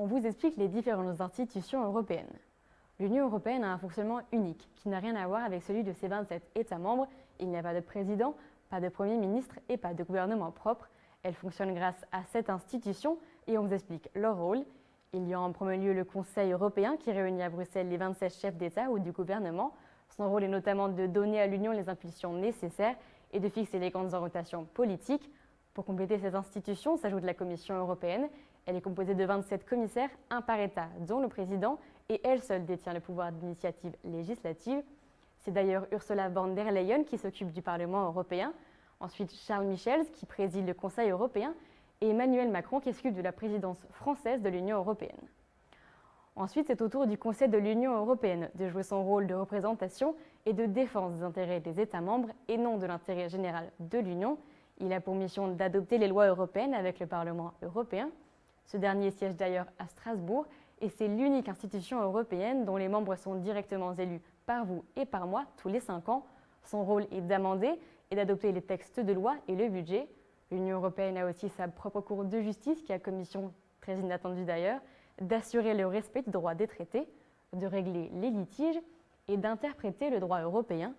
On vous explique les différentes institutions européennes. L'Union européenne a un fonctionnement unique qui n'a rien à voir avec celui de ses 27 États membres. Il n'y a pas de président, pas de Premier ministre et pas de gouvernement propre. Elle fonctionne grâce à cette institution et on vous explique leur rôle. Il y a en premier lieu le Conseil européen qui réunit à Bruxelles les 27 chefs d'État ou du gouvernement. Son rôle est notamment de donner à l'Union les impulsions nécessaires et de fixer les grandes orientations politiques. Pour compléter cette institution s'ajoute la Commission européenne. Elle est composée de 27 commissaires, un par État, dont le président, et elle seule détient le pouvoir d'initiative législative. C'est d'ailleurs Ursula von der Leyen qui s'occupe du Parlement européen, ensuite Charles Michel qui préside le Conseil européen et Emmanuel Macron qui s'occupe de la présidence française de l'Union européenne. Ensuite, c'est au tour du Conseil de l'Union européenne de jouer son rôle de représentation et de défense des intérêts des États membres et non de l'intérêt général de l'Union. Il a pour mission d'adopter les lois européennes avec le Parlement européen. Ce dernier siège d'ailleurs à Strasbourg et c'est l'unique institution européenne dont les membres sont directement élus par vous et par moi tous les 5 ans. Son rôle est d'amender et d'adopter les textes de loi et le budget. L'Union européenne a aussi sa propre Cour de justice qui a commission, très inattendue d'ailleurs, d'assurer le respect du droit des traités, de régler les litiges et d'interpréter le droit européen.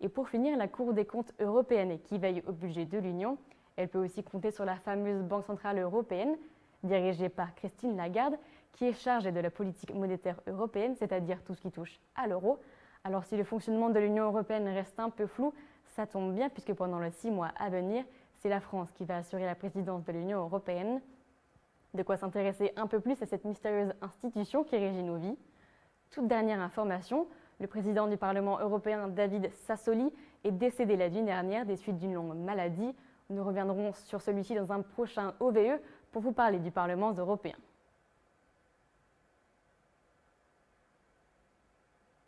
Et pour finir, la Cour des comptes européenne qui veille au budget de l'Union. Elle peut aussi compter sur la fameuse Banque centrale européenne, dirigée par Christine Lagarde, qui est chargée de la politique monétaire européenne, c'est-à-dire tout ce qui touche à l'euro. Alors si le fonctionnement de l'Union européenne reste un peu flou, ça tombe bien puisque pendant les 6 mois à venir, c'est la France qui va assurer la présidence de l'Union européenne. De quoi s'intéresser un peu plus à cette mystérieuse institution qui régit nos vies. Toute dernière information, le président du Parlement européen, David Sassoli, est décédé la nuit dernière des suites d'une longue maladie. Nous reviendrons sur celui-ci dans un prochain OVE pour vous parler du Parlement européen.